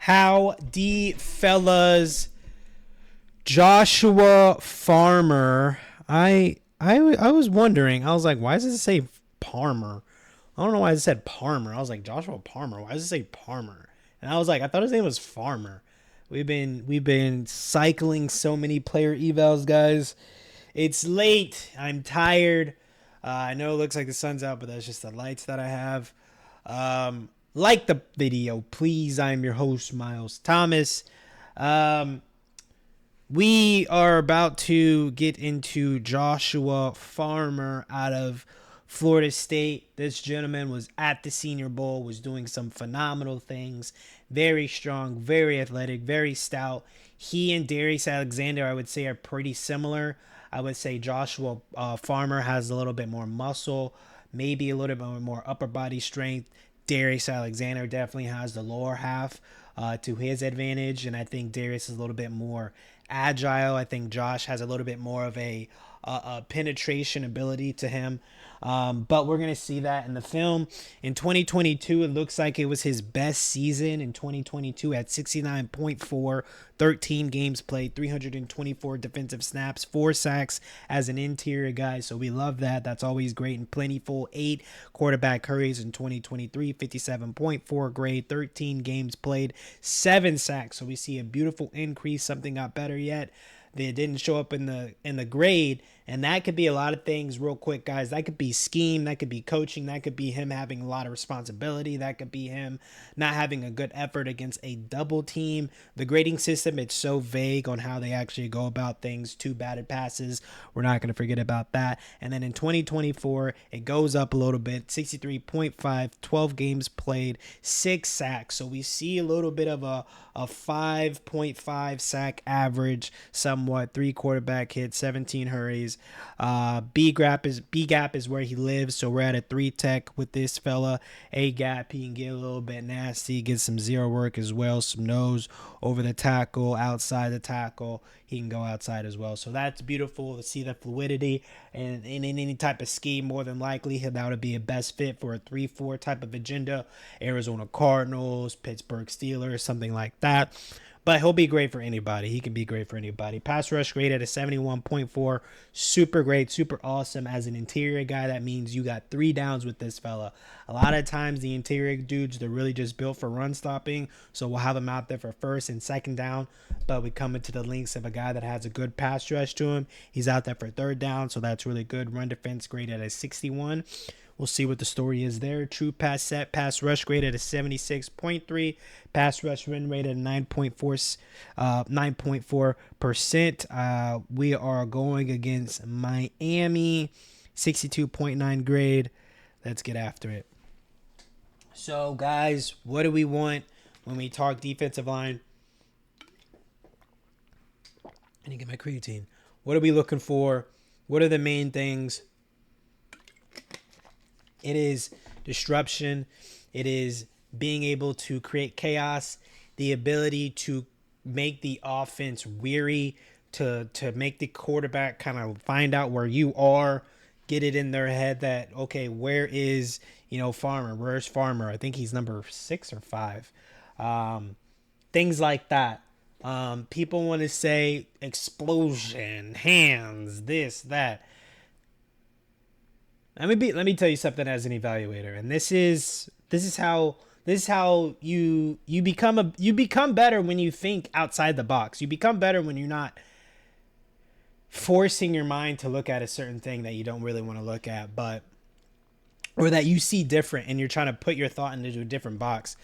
Howdy, fellas. Joshua Farmer. I was wondering. I was like, why does it say Palmer? I don't know why it said Palmer. I was like, Joshua Palmer. Why does it say Palmer? And I was like, I thought his name was Farmer. We've been cycling so many player evals, guys. It's late. I'm tired. I know it looks like the sun's out, but that's just the lights that I have. Like the video, please. I'm your host, Miles Thomas. Um, we are about to get into Joshua Farmer out of Florida State. This gentleman was at the Senior Bowl, was doing some phenomenal things. Very strong, very athletic, very stout. He and Darius Alexander, I would say, are pretty similar. I would say Joshua Farmer has a little bit more muscle, maybe a little bit more upper body strength. Darius Alexander definitely has the lower half to his advantage, and I think Darius is a little bit more agile. I think Josh has a little bit more of a penetration ability to him. But we're going to see that in the film. In 2022, it looks like it was his best season in 2022 at 69.4, 13 games played, 324 defensive snaps, 4 sacks as an interior guy. So we love that. That's always great and plentiful. 8 quarterback hurries in 2023, 57.4 grade, 13 games played, 7 sacks. So we see a beautiful increase. Something got better yet. They didn't show up in the grade, and that could be a lot of things. Real quick, guys, that could be scheme, that could be coaching, that could be him having a lot of responsibility, that could be him not having a good effort against a double team. The grading system, it's so vague on how they actually go about things. 2 batted passes, we're not going to forget about that. And then in 2024, it goes up a little bit, 63.5, 12 games played, 6 sacks. So we see a little bit of a 5.5 sack average, somewhat. 3 quarterback hits, 17 hurries. B gap is where he lives, so we're at a 3 tech with this fella. A gap, he can get a little bit nasty, get some zero work as well, some nose over the tackle, outside the tackle. He can go outside as well. So that's beautiful to see the fluidity, and in any type of scheme, more than likely that would be a best fit for a 3-4 type of agenda. Arizona Cardinals, Pittsburgh Steelers, something like that. But he'll be great for anybody. He can be great for anybody. Pass rush grade at a 71.4. Super great, super awesome. As an interior guy, that means you got 3 downs with this fella. A lot of times the interior dudes, they're really just built for run stopping. So we'll have them out there for first and second down. But we come into the links of a guy that has a good pass rush to him. He's out there for third down. So that's really good. Run defense grade at a 61. We'll see what the story is there. True pass set, pass rush grade at a 76.3. Pass rush win rate at 9.4%. We are going against Miami, 62.9 grade. Let's get after it. So, guys, what do we want when we talk defensive line? I need to get my creatine. What are we looking for? What are the main things? It is disruption. It is being able to create chaos, the ability to make the offense weary, to make the quarterback kind of find out where you are, get it in their head that, okay, where is, Farmer? Where's Farmer? I think he's number 6 or 5. Things like that. People want to say explosion, hands, this, that. Let me tell you something as an evaluator, and this is how you become better when you think outside the box. You become better when you're not forcing your mind to look at a certain thing that you don't really want to look at, or that you see different, and you're trying to put your thought into a different box.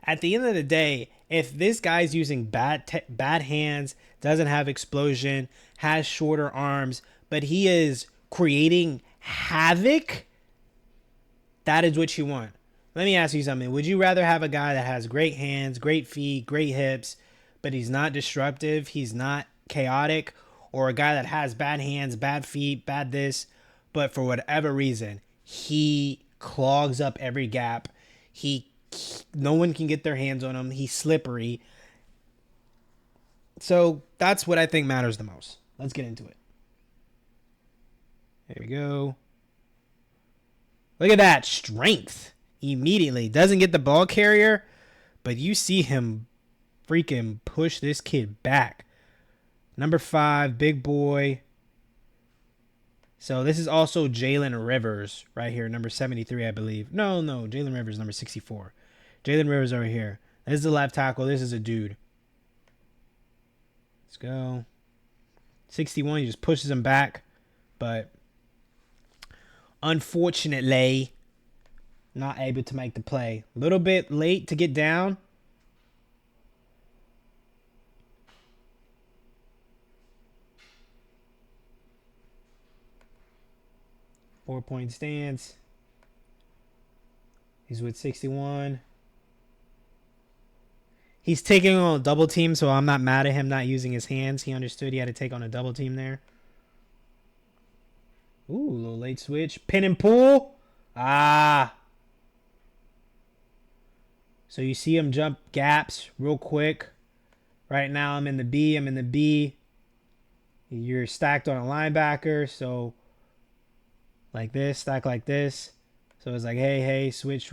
At the end of the day, if this guy's using bad hands, doesn't have explosion, has shorter arms, but he is creating havoc, that is what you want. Let me ask you something. Would you rather have a guy that has great hands, great feet, great hips, but he's not disruptive, he's not chaotic, or a guy that has bad hands, bad feet, bad this, but for whatever reason, he clogs up every gap. No one can get their hands on him. He's slippery. So that's what I think matters the most. Let's get into it. There we go. Look at that strength. Immediately. Doesn't get the ball carrier, but you see him freaking push this kid back. Number 5, big boy. So this is also Jalen Rivers right here, number 73, I believe. No, Jalen Rivers, number 64. Jalen Rivers over here. This is the left tackle. This is a dude. Let's go. 61, he just pushes him back. But unfortunately, not able to make the play. A little bit late to get down. Four-point stance. He's with 61. He's taking on a double team, so I'm not mad at him not using his hands. He understood he had to take on a double team there. Ooh, a little late switch. Pin and pull. Ah. So you see him jump gaps real quick. Right now I'm in the B. You're stacked on a linebacker, so like this, stack like this. So it's like, hey, switch.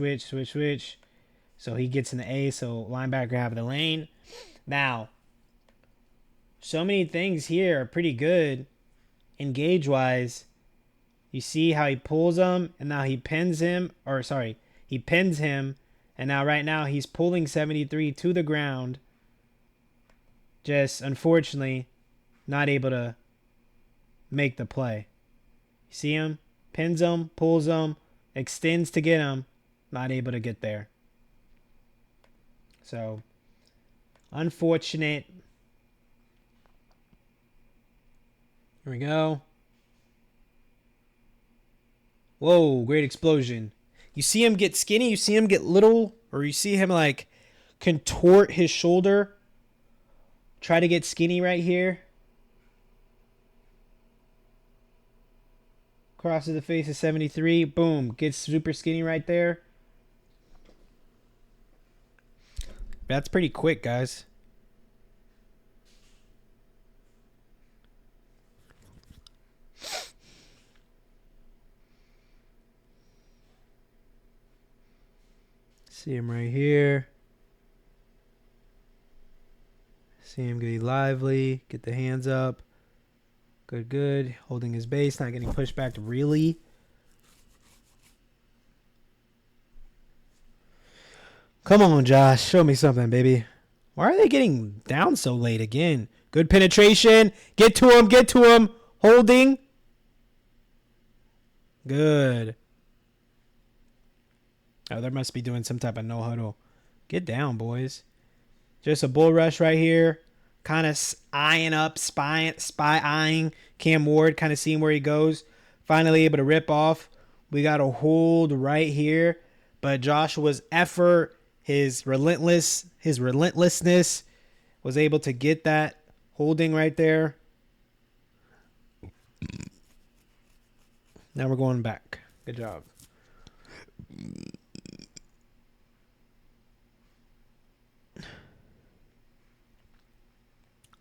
So he gets in the A, so linebacker have the lane. Now, so many things here are pretty good engage-wise. You see how he pulls him, and now he pins him. He pins him, and now right now he's pulling 73 to the ground. Just, unfortunately, not able to make the play. You see him? Pins him, pulls him, extends to get him. Not able to get there. So, unfortunate. Here we go. Whoa, great explosion. You see him get skinny, you see him get little, or you see him like contort his shoulder. Try to get skinny right here. Crosses the face of 73. Boom. Gets super skinny right there. That's pretty quick, guys. See him right here. See him get lively. Get the hands up. Good. Holding his base. Not getting pushed back really. Come on, Josh. Show me something, baby. Why are they getting down so late again? Good penetration. Get to him. Holding. Good. Oh, they must be doing some type of no huddle. Get down, boys. Just a bull rush right here. Kind of eyeing up, spy-eyeing Cam Ward, kind of seeing where he goes. Finally able to rip off. We got a hold right here. But Joshua's effort, his relentlessness was able to get that holding right there. Now we're going back. Good job.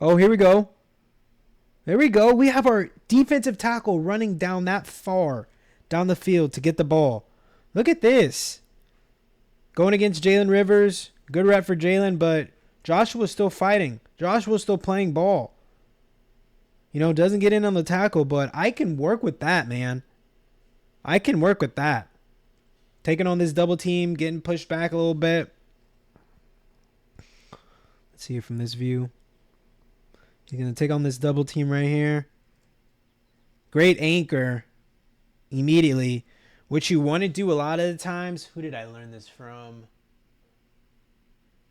Oh, here we go. There we go. We have our defensive tackle running down that far down the field to get the ball. Look at this. Going against Jalen Rivers. Good rep for Jalen, but Joshua's still fighting. Joshua's still playing ball. You know, doesn't get in on the tackle, but I can work with that, man. I can work with that. Taking on this double team, getting pushed back a little bit. Let's see it from this view. He's going to take on this double team right here. Great anchor immediately, which you want to do a lot of the times. Who did I learn this from?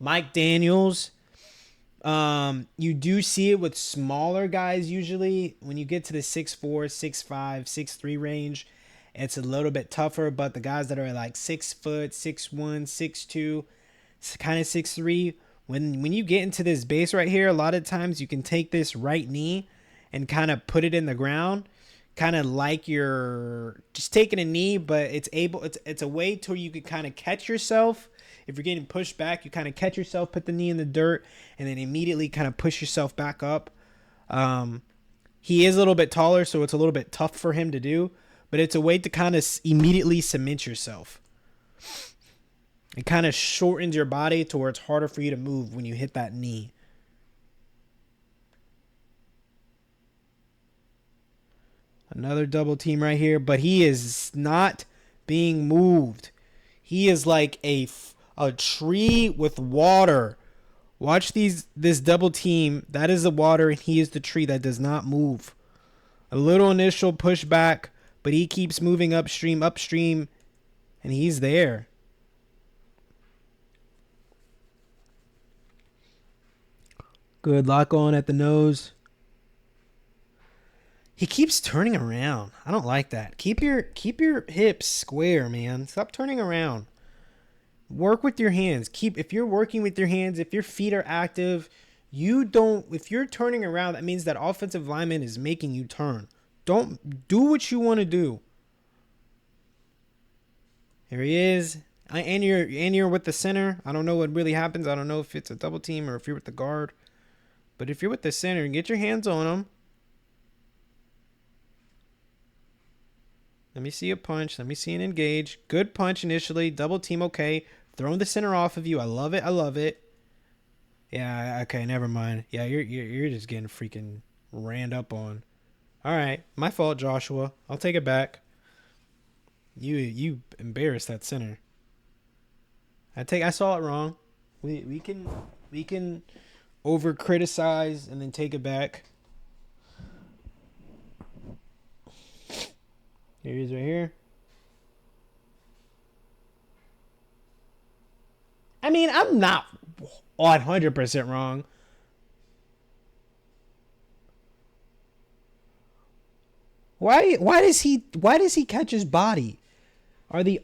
Mike Daniels. You do see it with smaller guys usually. When you get to the 6'4", 6'5", 6'3" range, it's a little bit tougher. But the guys that are like 6 foot, 6'1", 6'2", kind of 6'3", when you get into this base right here, a lot of times you can take this right knee and kind of put it in the ground, kind of like you're just taking a knee, but it's a way to where you can kind of catch yourself. If you're getting pushed back, you kind of catch yourself, put the knee in the dirt, and then immediately kind of push yourself back up. He is a little bit taller, so it's a little bit tough for him to do, but it's a way to kind of immediately cement yourself. It kind of shortens your body to where it's harder for you to move when you hit that knee. Another double team right here, but he is not being moved. He is like a tree with water. Watch this double team. That is the water, and he is the tree that does not move. A little initial pushback, but he keeps moving upstream, and he's there. Good lock on at the nose. He keeps turning around. I don't like that. Keep your hips square, man. Stop turning around. Work with your hands. If you're working with your hands, if your feet are active, if you're turning around, that means that offensive lineman is making you turn. Don't do what you want to do. Here he is. And you're with the center. I don't know what really happens. I don't know if it's a double team or if you're with the guard. But if you're with the center, get your hands on him. Let me see a punch. Let me see an engage. Good punch initially. Double team, okay. Throwing the center off of you. I love it. I love it. Yeah, okay, never mind. Yeah, you're just getting freaking ran up on. All right, my fault, Joshua. I'll take it back. You embarrassed that center. I saw it wrong. We can over criticize and then take it back. Here he is right here. I mean, I'm not 100% wrong. Why does he catch his body?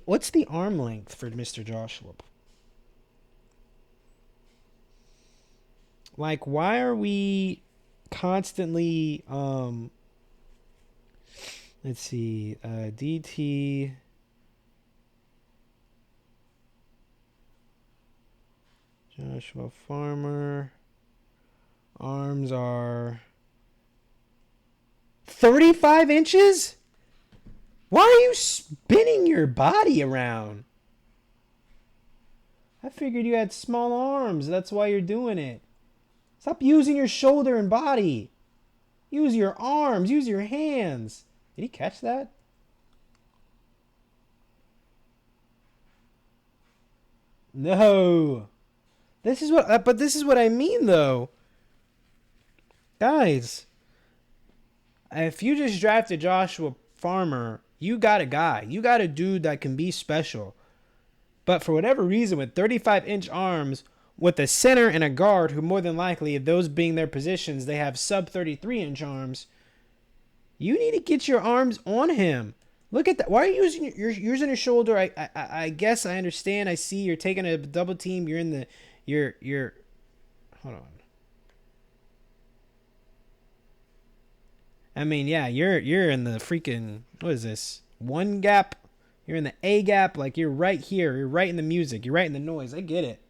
What's the arm length for Mr. Joshua? Like, why are we constantly let's see, DT Joshua Farmer arms are 35 inches? Why are you spinning your body around? I figured you had small arms. That's why you're doing it. Stop using your shoulder and body. Use your arms. Use your hands. Did he catch that? No. This is what I mean, though. Guys, if you just drafted Joshua Farmer, you got a guy. You got a dude that can be special. But for whatever reason, with 35-inch arms, with a center and a guard, who more than likely, those being their positions, they have sub 33-inch arms, you need to get your arms on him. Look at that. Why are you using your shoulder? I guess I understand. I see you're taking a double team. You're in the you're hold on. I mean, yeah, you're in the freaking, what is this? One gap. You're in the A gap, like you're right here. You're right in the music. You're right in the noise. I get it.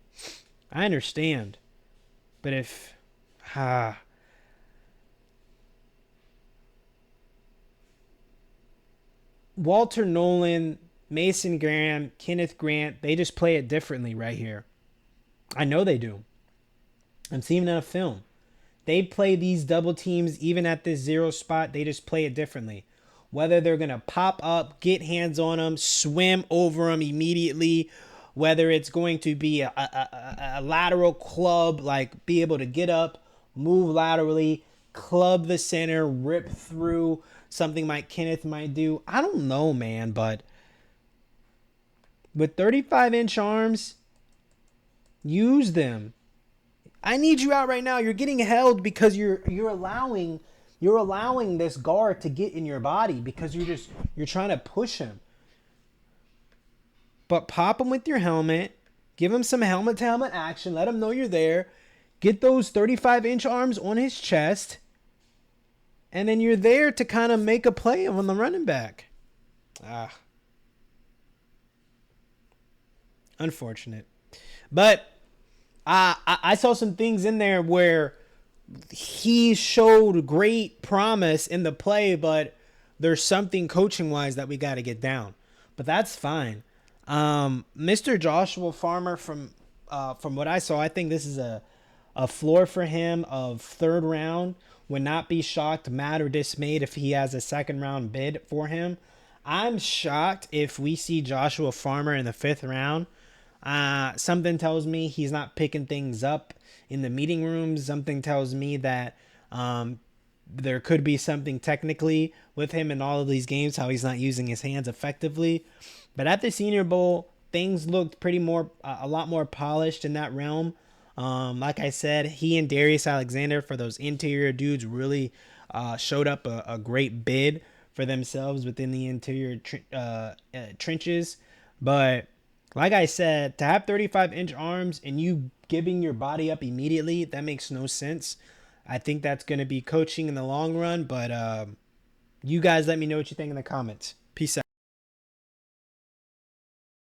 I understand. But if Walter Nolan, Mason Graham, Kenneth Grant, they just play it differently right here. I know they do. I'm seeing it in a film. They play these double teams even at this zero spot. They just play it differently. Whether they're going to pop up, get hands on them, swim over them immediately, whether it's going to be a lateral club, like be able to get up, move laterally, club the center, rip through, something Mike Kenneth might do. I don't know, man, but with 35-inch arms, use them. I need you out right now. You're getting held because you're allowing this guard to get in your body because you're trying to push him. But pop him with your helmet. Give him some helmet to helmet action. Let him know you're there. Get those 35-inch arms on his chest. And then you're there to kind of make a play on the running back. Unfortunate. But I saw some things in there where he showed great promise in the play, but there's something coaching-wise that we got to get down. But that's fine. Mr. Joshua Farmer, from what I saw, I think this is a floor for him of third round. Would not be shocked, mad, or dismayed if he has a second round bid for him. I'm shocked if we see Joshua Farmer in the fifth round. Something tells me he's not picking things up in the meeting rooms. Something tells me that there could be something technically with him in all of these games, how he's not using his hands effectively. But at the Senior Bowl, things looked a lot more polished in that realm. Like I said, he and Darius Alexander for those interior dudes really showed up a great bid for themselves within the interior trenches. But like I said, to have 35-inch arms and you giving your body up immediately, that makes no sense. I think that's going to be coaching in the long run. But you guys let me know what you think in the comments. Peace out.